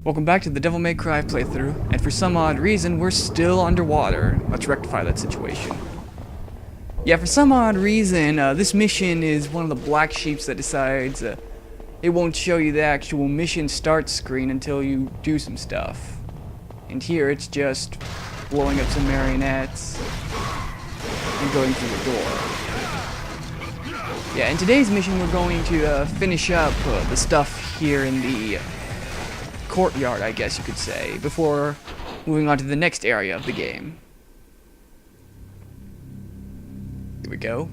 Welcome back to the Devil May Cry playthrough, and for some odd reason, we're still underwater. Let's rectify that situation. Yeah, for some odd reason, this mission is one of the black sheeps that decides it won't show you the actual mission start screen until you do some stuff. And here it's just blowing up some marionettes and going through the door. Yeah, in today's mission we're going to finish up the stuff here in the courtyard, I guess you could say, before moving on to the next area of the game. Here we go.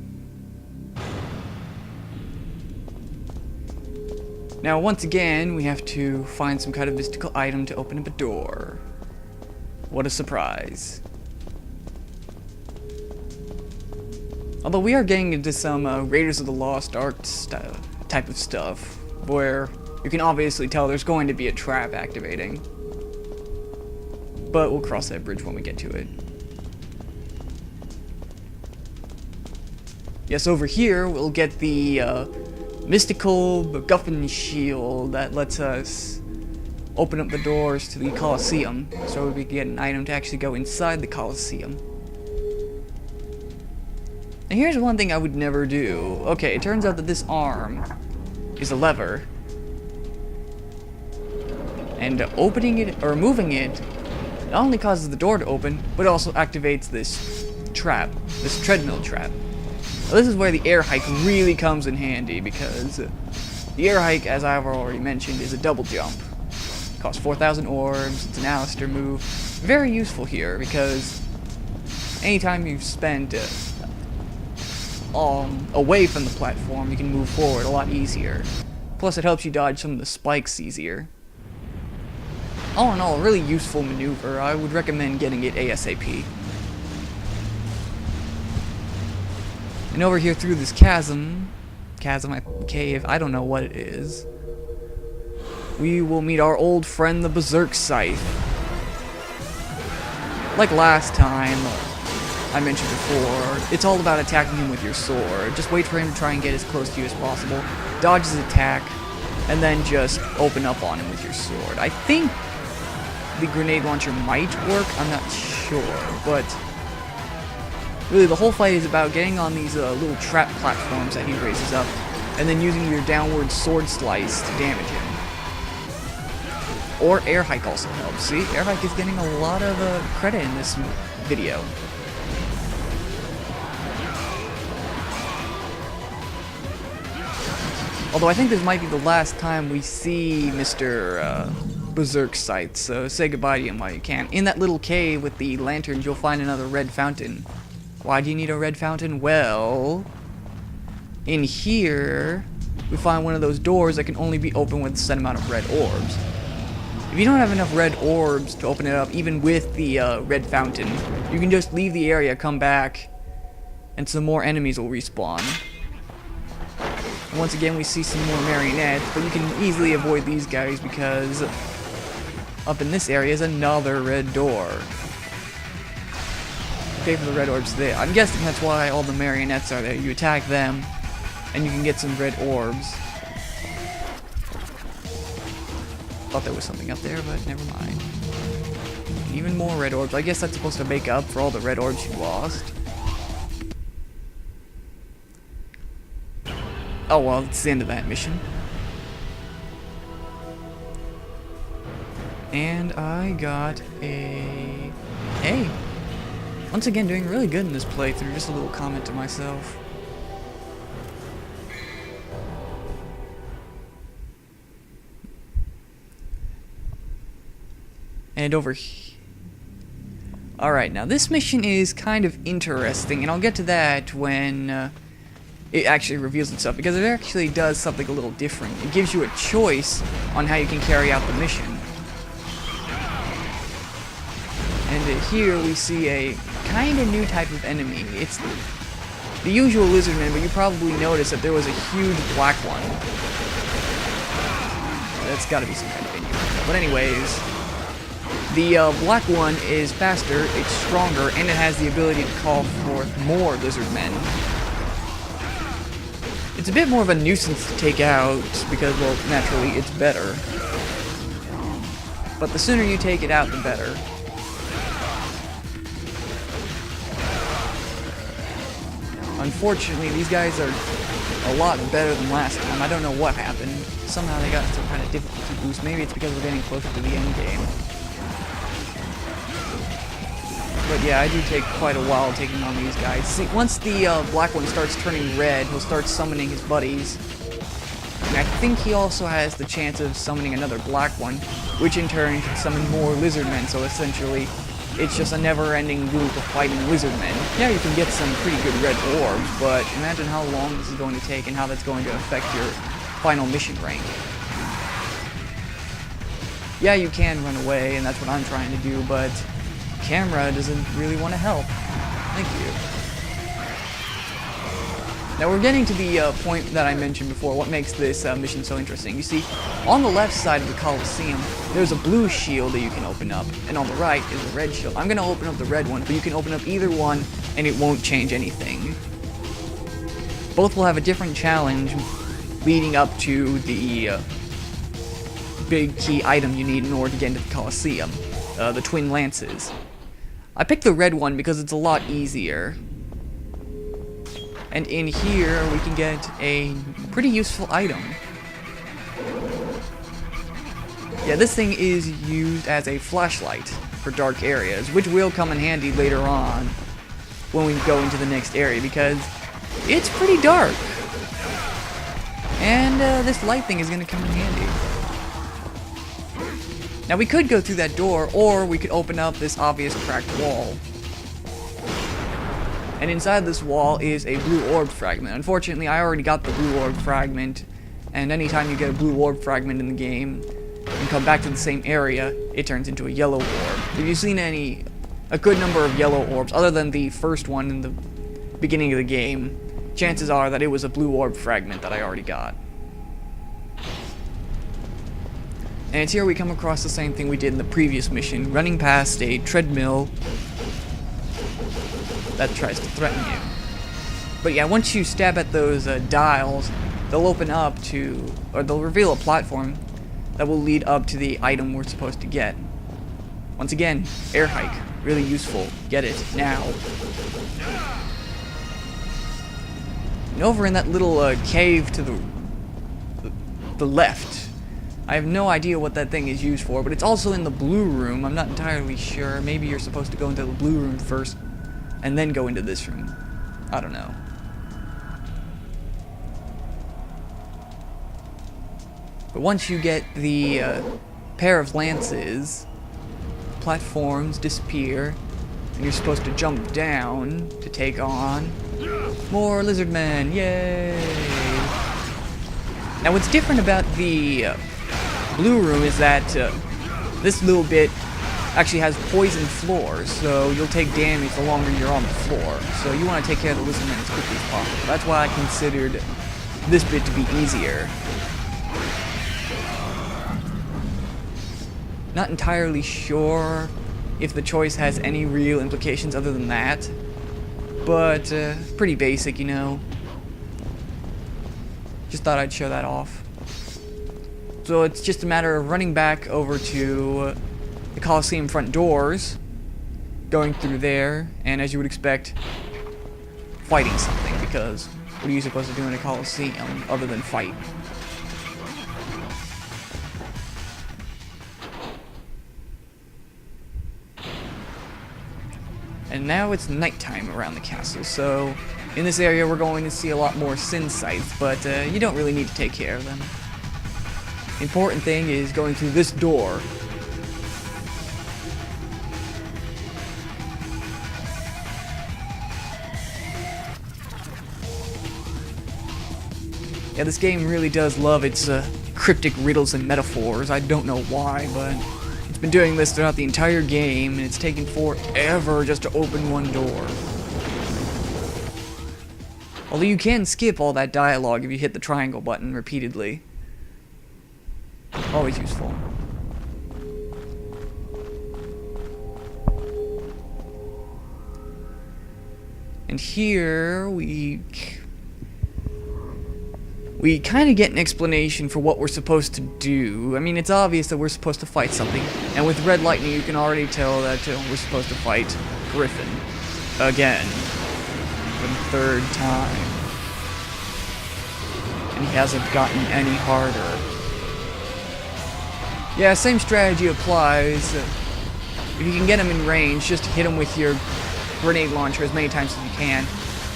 Now, once again, we have to find some kind of mystical item to open up a door. What a surprise. Although we are getting into some Raiders of the Lost Ark type of stuff, where you can obviously tell there's going to be a trap activating. But we'll cross that bridge when we get to it. Yes, over here we'll get the mystical MacGuffin shield that lets us open up the doors to the Colosseum, so we can get an item to actually go inside the Colosseum. And here's one thing I would never do. Okay, it turns out that this arm is a lever. And opening it, or moving it, not only causes the door to open, but also activates this trap, this treadmill trap. Now, this is where the air hike really comes in handy, because the air hike, as I've already mentioned, is a double jump. It costs 4,000 orbs, it's an Alistair move. Very useful here, because anytime you've spent away from the platform, you can move forward a lot easier. Plus, it helps you dodge some of the spikes easier. All in all, a really useful maneuver. I would recommend getting it ASAP. And over here through this chasm, cave, I don't know what it is, we will meet our old friend, the Berserk Scythe. Like last time I mentioned before, it's all about attacking him with your sword. Just wait for him to try and get as close to you as possible, dodge his attack, and then just open up on him with your sword. I think the grenade launcher might work, I'm not sure, but really the whole fight is about getting on these little trap platforms that he raises up, and then using your downward sword slice to damage him. Or air hike also helps. See, air hike is getting a lot of credit in this video. Although I think this might be the last time we see Mr. Berserk Scythe, so say goodbye to him while you can. In that little cave with the lanterns, you'll find another red fountain. Why do you need a red fountain? Well, in here, we find one of those doors that can only be opened with a set amount of red orbs. If you don't have enough red orbs to open it up, even with the red fountain, you can just leave the area, come back, and some more enemies will respawn. And once again, we see some more marionettes, but you can easily avoid these guys because up in this area is another red door. Pay for the red orbs there. I'm guessing that's why all the marionettes are there. You attack them, and you can get some red orbs. Thought there was something up there, but never mind. Even more red orbs. I guess that's supposed to make up for all the red orbs you lost. Oh well, it's the end of that mission. And I got a A. Once again, doing really good in this playthrough. Just a little comment to myself. And over here. Alright, now this mission is kind of interesting, and I'll get to that when it actually reveals itself, because it actually does something a little different. It gives you a choice on how you can carry out the mission. And here we see a kind of new type of enemy. It's the usual lizardman, but you probably noticed that there was a huge black one. That's gotta be some kind of enemy. But anyways, the black one is faster, it's stronger, and it has the ability to call forth more lizardmen. It's a bit more of a nuisance to take out because, well, naturally, it's better. But the sooner you take it out, the better. Unfortunately, these guys are a lot better than last time. I don't know what happened. Somehow they got some kind of difficulty boost. Maybe it's because we're getting closer to the end game. But yeah, I do take quite a while taking on these guys. See, once the black one starts turning red, he'll start summoning his buddies. And I think he also has the chance of summoning another black one, which in turn can summon more lizardmen, so essentially it's just a never-ending loop of fighting lizardmen. Yeah, you can get some pretty good red orbs, but imagine how long this is going to take and how that's going to affect your final mission rank. Yeah, you can run away, and that's what I'm trying to do, but camera doesn't really want to help. Thank you. Now we're getting to the point that I mentioned before, what makes this mission so interesting. You see, on the left side of the Colosseum, there's a blue shield that you can open up, and on the right is a red shield. I'm going to open up the red one, but you can open up either one, and it won't change anything. Both will have a different challenge leading up to the big key item you need in order to get into the Colosseum, the Twin Lances. I picked the red one because it's a lot easier. And in here, we can get a pretty useful item. Yeah, this thing is used as a flashlight for dark areas, which will come in handy later on when we go into the next area, because it's pretty dark. And this light thing is going to come in handy. Now, we could go through that door, or we could open up this obvious cracked wall. And inside this wall is a blue orb fragment. Unfortunately, I already got the blue orb fragment, and anytime you get a blue orb fragment in the game and come back to the same area, it turns into a yellow orb. If you've seen a good number of yellow orbs, other than the first one in the beginning of the game, chances are that it was a blue orb fragment that I already got. And it's here we come across the same thing we did in the previous mission, running past a treadmill that tries to threaten you. But yeah, once you stab at those dials, they'll open up to, or they'll reveal a platform that will lead up to the item we're supposed to get. Once again, air hike, really useful. Get it now. And over in that little cave to the left, I have no idea what that thing is used for, but it's also in the blue room. I'm not entirely sure. Maybe you're supposed to go into the blue room first and then go into this room. I don't know. But once you get the pair of lances, platforms disappear, and you're supposed to jump down to take on more lizardmen. Yay! Now what's different about the blue room is that this little bit actually has poison floors, so you'll take damage the longer you're on the floor. So you want to take care of the lizardmen as quickly as possible. That's why I considered this bit to be easier. Not entirely sure if the choice has any real implications other than that, but pretty basic, you know. Just thought I'd show that off. So it's just a matter of running back over to the Colosseum front doors, going through there, and as you would expect, fighting something, because what are you supposed to do in a Colosseum other than fight? And now it's nighttime around the castle, so in this area we're going to see a lot more sin sights, but you don't really need to take care of them. The important thing is going through this door. Yeah, this game really does love its cryptic riddles and metaphors. I don't know why, but it's been doing this throughout the entire game, and it's taken forever just to open one door. Although you can skip all that dialogue if you hit the triangle button repeatedly. Always useful. And here we we kind of get an explanation for what we're supposed to do. I mean, it's obvious that we're supposed to fight something, and with red lightning you can already tell that we're supposed to fight Griffin. Again. For the third time. And he hasn't gotten any harder. Yeah, same strategy applies. If you can get him in range, just hit him with your grenade launcher as many times as you can.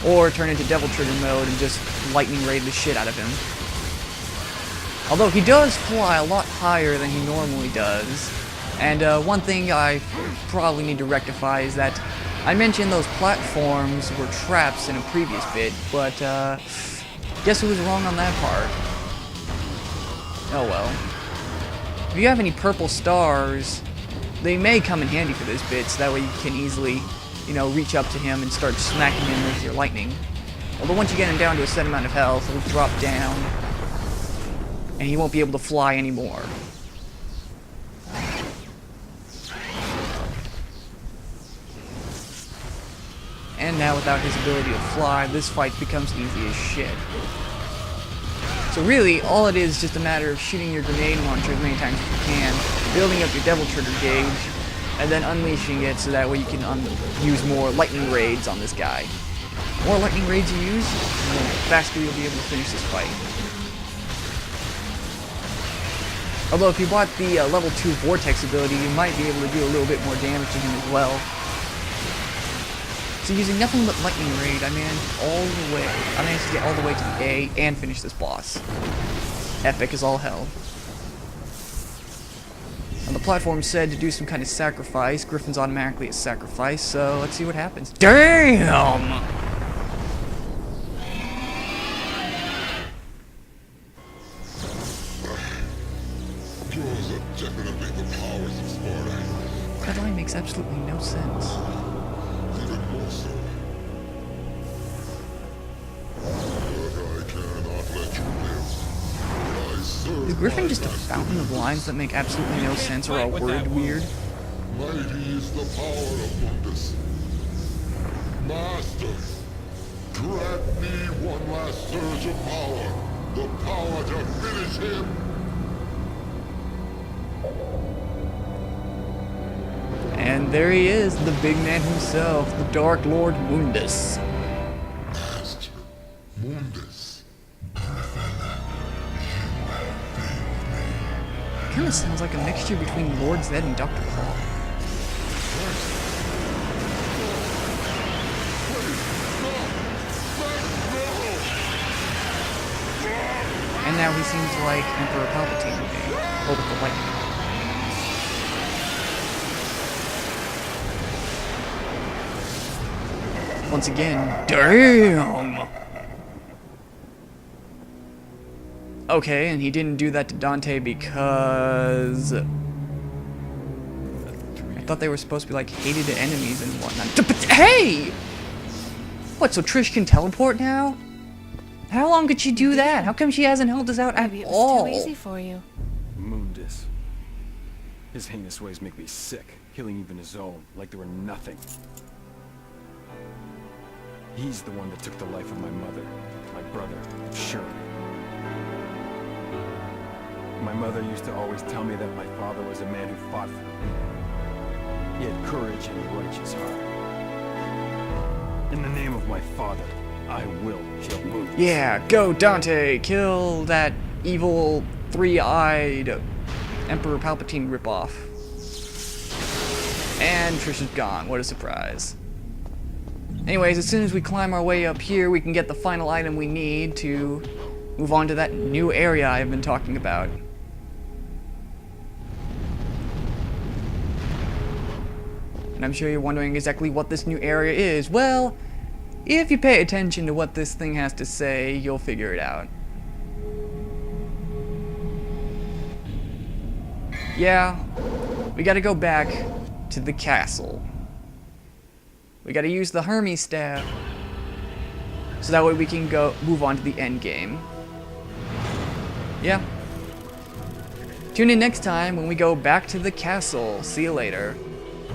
Or turn into Devil Trigger mode and just lightning raid the shit out of him. Although he does fly a lot higher than he normally does. And one thing I probably need to rectify is that I mentioned those platforms were traps in a previous bit, but guess who was wrong on that part? Oh well. If you have any purple stars, they may come in handy for this bit, so that way you can easily, you know, reach up to him and start smacking him with your lightning. Although once you get him down to a set amount of health, he'll drop down, and he won't be able to fly anymore. And now without his ability to fly, this fight becomes easy as shit. So really, all it is just a matter of shooting your grenade launcher as many times as you can, building up your Devil Trigger gauge, and then unleashing it so that way you can use more lightning raids on this guy. The more lightning raids you use, the faster you'll be able to finish this fight. Although if you bought the level 2 Vortex ability, you might be able to do a little bit more damage to him as well. So using nothing but lightning raid, I managed to get all the way to the A and finish this boss. Epic as all hell. On the platform said to do some kind of sacrifice. Griffin's automatically a sacrifice, so let's see what happens. Damn! That line makes absolutely no sense. Is Griffin just a fountain of lines that make absolutely no sense or are worded weird? Mighty is the power of Mundus. Master, grant me one last surge of power. The power to finish him. And there he is, the big man himself, the Dark Lord Mundus. Master, Mundus. Kinda sounds like a mixture between Lord Zed and Dr. Claw. And now he seems like Emperor Palpatine again, or with the lightning. Once again, damn! Okay, and he didn't do that to Dante because... I thought they were supposed to be like hated enemies and whatnot. Hey! What, so Trish can teleport now? How long could she do that? How come she hasn't helped us out at Maybe it all? was too easy for you. Mundus. His heinous ways make me sick, killing even his own, like they were nothing. He's the one that took the life of my mother, my brother, sure. My mother used to always tell me that my father was a man who fought for me. He had courage and a righteous heart. In the name of my father, I will kill Mundus. Yeah, go Dante! Kill that evil, three-eyed Emperor Palpatine ripoff. And Trish is gone. What a surprise. Anyways, as soon as we climb our way up here, we can get the final item we need to move on to that new area I've been talking about. And I'm sure you're wondering exactly what this new area is. Well, if you pay attention to what this thing has to say, you'll figure it out. Yeah, we gotta go back to the castle. We gotta use the Hermes staff, so that way we can move on to the end game. Yeah. Tune in next time when we go back to the castle. See you later.